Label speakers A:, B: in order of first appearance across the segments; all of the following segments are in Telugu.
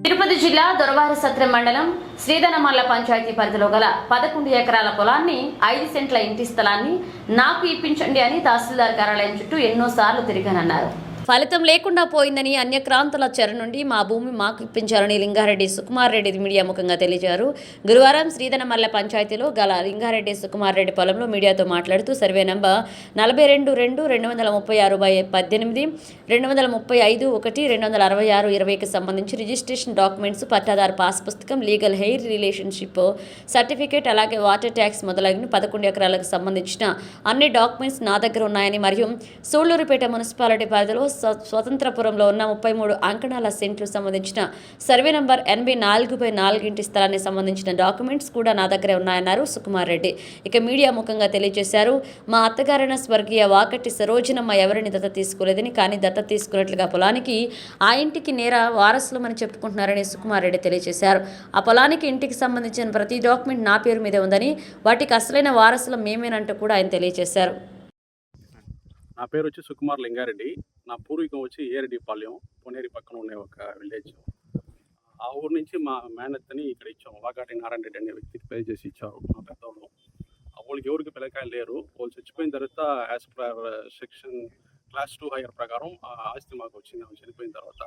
A: తిరుపతి జిల్లా దొరవారిసత్రం మండలం శ్రీధనమల్ల పంచాయతీ పరిధిలో గల 11 ఎకరాల పొలాన్ని 5 సెంట్ల ఇంటి స్థలాన్ని నాకు ఇప్పించండి అని తహసీల్దార్ కార్యాలయం చుట్టూ ఎన్నోసార్లు తిరిగానన్నారు. ఫలితం లేకుండా పోయిందని అన్యక్రాంతుల చెర నుండి మా భూమి మాకు ఇప్పించారని లింగారెడ్డి సుకుమార్ రెడ్డి మీడియా ముఖంగా తెలియజేశారు. గురువారం శ్రీధనమల్ల పంచాయతీలో గల లింగారెడ్డి సుకుమార్ రెడ్డి పొలంలో మీడియాతో మాట్లాడుతూ సర్వే నంబర్ 42-236/18, 235/1-266/20కి సంబంధించి రిజిస్ట్రేషన్ డాక్యుమెంట్స్, పట్టాదారు పాస్ పుస్తకం, లీగల్ హెయిర్ రిలేషన్షిప్ సర్టిఫికేట్, అలాగే వాటర్ ట్యాక్స్ మొదలైన 11 ఎకరాలకు సంబంధించిన అన్ని డాక్యుమెంట్స్ నా దగ్గర ఉన్నాయని మరియు సూళ్లూరుపేట మున్సిపాలిటీ పరిధిలో స్వతంత్రపురంలో ఉన్న 33 అంకణాల సెంట్లు సంబంధించిన సర్వే నంబర్ 84/4 ఇంటి స్థలానికి సంబంధించిన డాక్యుమెంట్స్ కూడా నా దగ్గరే ఉన్నాయన్నారు సుకుమార్ రెడ్డి. ఇక మీడియా ముఖంగా తెలియజేశారు. మా అత్తగారైన స్వర్గీయ వాకటి సరోజనమ్మ ఎవరిని దత్త తీసుకోలేదని, కానీ దత్త తీసుకున్నట్లుగా పొలానికి ఆ ఇంటికి నేర వారసులమని చెప్పుకుంటున్నారని సుకుమార్ రెడ్డి తెలియజేశారు. ఆ పొలానికి ఇంటికి సంబంధించిన ప్రతి డాక్యుమెంట్ నా పేరు మీదే ఉందని, వాటికి అసలైన వారసులం మేమేనంటూ కూడా ఆయన తెలియజేశారు.
B: నా పేరు వచ్చి సుకుమార్ లింగారెడ్డి. నా పూర్వీకం వచ్చి ఏరెడ్డిపాలెం, పొనేరి పక్కన ఉండే ఒక విలేజ్. ఆ ఊరు నుంచి మా మేనత్తని ఇక్కడ ఇచ్చాము. వాకాటి నారాయణ రెడ్డి అనే వ్యక్తికి పే చేసి ఇచ్చారు మా పెద్దవాళ్ళు. వాళ్ళకి ఎవరికి పిల్లకాయలు లేరు. వాళ్ళు చచ్చిపోయిన తర్వాత as per section class 2 hire ప్రకారం ఆ ఆస్తి మాకు వచ్చింది ఆమె చనిపోయిన తర్వాత.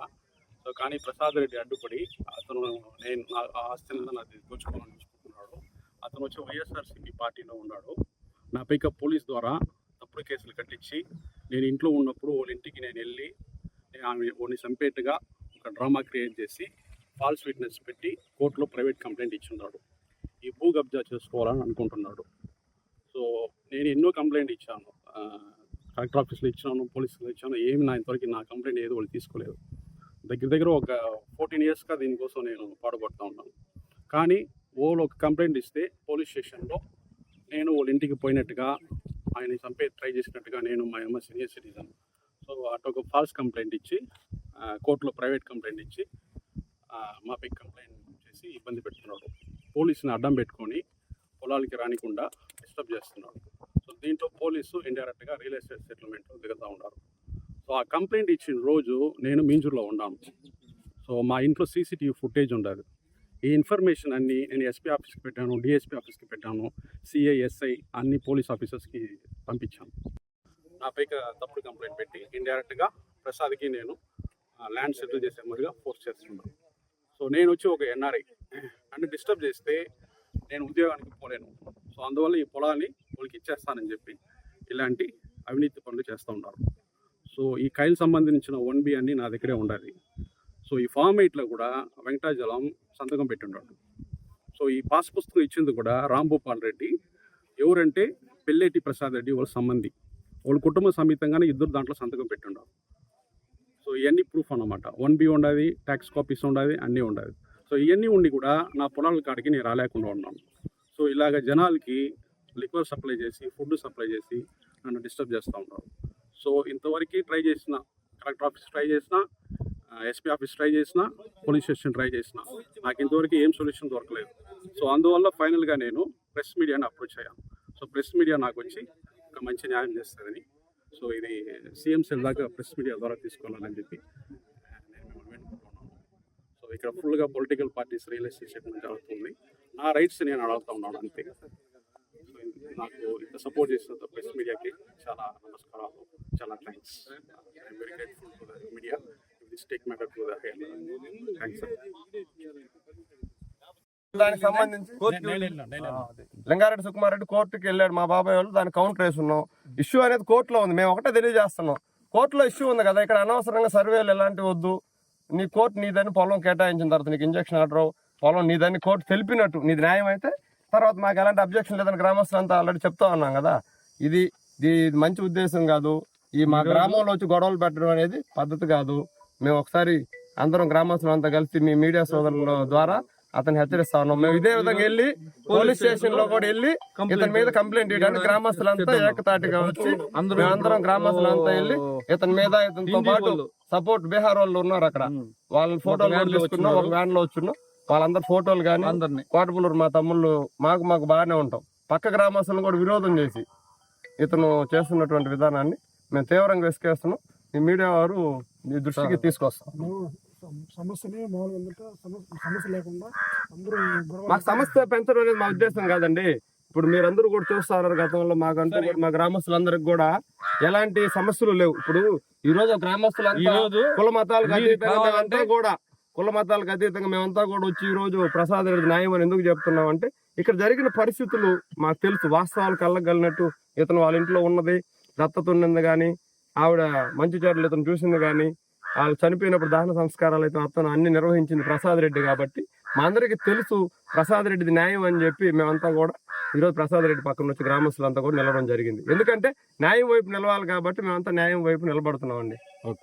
B: సో కానీ ప్రసాద్ రెడ్డి అడ్డుపడి అతను నా ఆస్తిని నాకు దోచుకోవాలని చూసుకుంటున్నాడు. అతను వచ్చి వైఎస్ఆర్సీపీ పార్టీలో ఉన్నాడు. నాపై పోలీస్ ద్వారా తప్పుడు కేసులు కట్టించి నేను ఇంట్లో ఉన్నప్పుడు వాళ్ళ ఇంటికి నేను వెళ్ళి ఆమె చంపేట్టుగా ఒక డ్రామా క్రియేట్ చేసి ఫాల్స్ విట్నెస్ పెట్టి కోర్టులో ప్రైవేట్ కంప్లైంట్ ఇచ్చున్నాడు. ఈ భూ కబ్జా చేసుకోవాలని అనుకుంటున్నాడు. సో నేను ఎన్నో కంప్లైంట్ ఇచ్చాను, కలెక్టర్ ఆఫీస్లో ఇచ్చాను, పోలీసులో ఇచ్చాను. ఏమి నా ఇంతవరకు నా కంప్లైంట్ ఏదో వాళ్ళు తీసుకోలేదు. దగ్గర ఒక 14 ఇయర్స్గా దీనికోసం నేను పాటుపడుతూ ఉన్నాను. కానీ వాళ్ళు ఒక కంప్లైంట్ ఇస్తే పోలీస్ స్టేషన్లో నేను వాళ్ళ ఇంటికి పోయినట్టుగా, ఆయన చంపే ట్రై చేసినట్టుగా నేను మా అమ్మ సీనియర్ సిటిజన్. సో అటు ఒక ఫాల్స్ కంప్లైంట్ ఇచ్చి కోర్టులో ప్రైవేట్ కంప్లైంట్ ఇచ్చి మాపై కంప్లైంట్ చేసి ఇబ్బంది పెడుతున్నాడు. పోలీసుని అడ్డం పెట్టుకొని పొలాలకి రానికుండా డిస్టర్బ్ చేస్తున్నాడు. సో దీంట్లో పోలీసు ఇండైరెక్ట్గా రియల్ ఎస్టేట్ సెటిల్మెంట్ దిగుతూ ఉన్నారు. సో ఆ కంప్లైంట్ ఇచ్చిన రోజు నేను మీంజూరులో ఉన్నాను. సో మా ఇంట్లో సీసీటీవీ ఫుటేజ్ ఉండదు. ఈ ఇన్ఫర్మేషన్ అన్నీ నేను ఎస్పీ ఆఫీస్కి పెట్టాను, డిఎస్పీ ఆఫీస్కి పెట్టాను, సిఐ, ఎస్ఐ అన్ని పోలీస్ ఆఫీసర్స్కి పంపించాను. నాపై తప్పుడు కంప్లైంట్ పెట్టి ఇండైరెక్ట్గా ప్రసాద్కి నేను ల్యాండ్ సెటిల్ చేసే మరిగా ఫోర్స్ చేస్తున్నాను. సో నేను వచ్చి ఒక ఎన్ఆర్ఐ అంటే డిస్టర్బ్ చేస్తే నేను ఉద్యోగానికి పోలేను. సో అందువల్ల ఈ పొలాన్ని వాళ్ళకి ఇచ్చేస్తానని చెప్పి ఇలాంటి అవినీతి పనులు చేస్తూ ఉన్నారు. సో ఈ కైల్ సంబంధించిన 1B అన్నీ నా దగ్గరే ఉండాలి. సో ఈ ఫామ్ 8లో కూడా వెంకటాచలం సంతకం పెట్టిండాడు. సో ఈ పాస్ పుస్తకం ఇచ్చింది కూడా రాంభూపాల్ రెడ్డి ఎవరంటే పెళ్ళేటి ప్రసాద్ రెడ్డి వాళ్ళ సంబంధి. వాళ్ళ కుటుంబ సమేతంగానే ఇద్దరు దాంట్లో సంతకం పెట్టిండారు. సో ఇవన్నీ ప్రూఫ్ అన్నమాట. 1B ఉండాలి, ట్యాక్స్ కాపీస్ ఉండాలి, అన్నీ ఉండాలి. సో ఇవన్నీ ఉండి కూడా నా పొలాల కాడికి నేను రాలేకుండా ఉన్నాను. సో ఇలాగ జనాలకి లిక్వర్ సప్లై చేసి, ఫుడ్ సప్లై చేసి నన్ను డిస్టర్బ్ చేస్తూ ఉన్నారు. సో ఇంతవరకు ట్రై చేసిన, కలెక్టర్ ఆఫీస్ ట్రై చేసిన, ఎస్పీ ఆఫీస్ ట్రై చేసిన, పోలీస్ స్టేషన్ ట్రై చేసిన, నాకు ఇంతవరకు ఏం సొల్యూషన్ దొరకలేదు. సో అందువల్ల ఫైనల్గా నేను ప్రెస్ మీడియాని అప్రోచ్ అయ్యాను. సో ప్రెస్ మీడియా నాకు వచ్చి ఒక మంచి న్యాయం చేస్తుందని, సో ఇది సీఎం సెల్ దాకా ప్రెస్ మీడియా ద్వారా తీసుకోవాలని చెప్పి నేను మిమ్మల్ని వేడుకుంటున్నాను. సో ఇక్కడ ఫుల్గా political parties real estate settlement జరుగుతుంది. నా రైట్స్ నేను అడుగుతూ ఉన్నాను అంతే. నాకు ఇంత సపోర్ట్ చేసిన ప్రెస్ మీడియాకి చాలా నమస్కారాలు, చాలా thanks. I'm very grateful to the media. This take matter to the head. Thanks sir.
C: దానికి సంబంధించి లింగారెడ్డి సుకుమార్ రెడ్డి కోర్టుకి వెళ్ళాడు. మా బాబాయ్ వాళ్ళు దాన్ని కౌంటర్ వేస్తున్నాం. ఇష్యూ అనేది కోర్టులో ఉంది. మేము ఒకటే తెలియజేస్తున్నాం, కోర్టులో ఇష్యూ ఉంది కదా, ఇక్కడ అనవసరంగా సర్వేలు ఎలాంటివి వద్దు. నీ కోర్టు నీదని పొలం కేటాయించిన తర్వాత నీకు ఇంజక్షన్ ఆర్డర్ పొలం నీదని కోర్టు తెలిపినట్టు నీది న్యాయం అయితే తర్వాత మాకు ఎలాంటి అబ్జెక్షన్ లేదని గ్రామస్తులంతా ఆల్రెడీ చెప్తా ఉన్నాం కదా. ఇది మంచి ఉద్దేశం కాదు. ఈ మా గ్రామంలో వచ్చి గొడవలు పెట్టడం అనేది పద్ధతి కాదు. మేము ఒకసారి అందరం గ్రామస్తులంతా కలిసి మీ మీడియా సోదరుల ద్వారా అతన్ని హెచ్చరిస్తా ఉన్నాం. మేము ఇదే విధంగా వెళ్ళి పోలీస్ స్టేషన్ లో కూడా వెళ్ళి ఇతని మీద కంప్లైంట్ చేయడానికి గ్రామస్తులంతా ఏకతాటిగా వచ్చి అందరం గ్రామస్తులంతా వెళ్ళి ఇతని మీద, ఇతనితో పాటు సపోర్ట్ బీహార్ వాళ్ళు ఉన్నారు అక్కడ, వాళ్ళ ఫోటోలు కూడా తీసుకున్నాం. ఒక వ్యాన్ లో వచ్చున్నాం. వాళ్ళందరు ఫోటోలు కానీ, కోటపులూరు మా తమ్ముళ్ళు మాకు బాగానే ఉంటాం. పక్క గ్రామస్తులను కూడా విరోధం చేసి ఇతను చేస్తున్నటువంటి విధానాన్ని మేము తీవ్రంగా విసికేస్తున్నాం. ఈ మీడియా వారు మీ దృష్టికి తీసుకొస్తాం.
D: సమస్యని మామూలుగా ఏంటంటే సమస్య లేకుండా అందరూ గొడవ
C: మాకు సమస్య పెంచడం అనేది మా ఉద్దేశం కాదండి. ఇప్పుడు మీరందరూ కూడా చూస్తారు, గతంలో మాకంటూ కూడా మా గ్రామస్తులందరికి కూడా ఎలాంటి సమస్యలు లేవు. ఇప్పుడు ఈ రోజు గ్రామస్తులంతా కుల మతాలకు అతీతంగా మేమంతా కూడా వచ్చి ఈ రోజు ప్రసాద్ రెడ్డి న్యాయం అని ఎందుకు చెప్తున్నాం అంటే, ఇక్కడ జరిగిన పరిస్థితులు మాకు తెలుసు, వాస్తవాలు కళ్ళగలినట్టు. ఇతను వాళ్ళ ఇంట్లో ఉన్నది దత్తత ఉన్నది కానీ, ఆవిడ మంచి చెడ్డలు ఇతను చూసింది కానీ, వాళ్ళు చనిపోయినప్పుడు దహన సంస్కారాలు అయితే అతను అన్ని నిర్వహించింది ప్రసాద్ రెడ్డి. కాబట్టి మా అందరికీ తెలుసు ప్రసాద్ రెడ్డిది న్యాయం అని చెప్పి మేమంతా కూడా ఈరోజు ప్రసాద్ రెడ్డి పక్కన వచ్చి గ్రామస్తులంతా కూడా నిలవడం జరిగింది. ఎందుకంటే న్యాయం వైపు నిలవాలి కాబట్టి మేమంతా న్యాయం వైపు నిలబడుతున్నామండి.
B: ఓకే.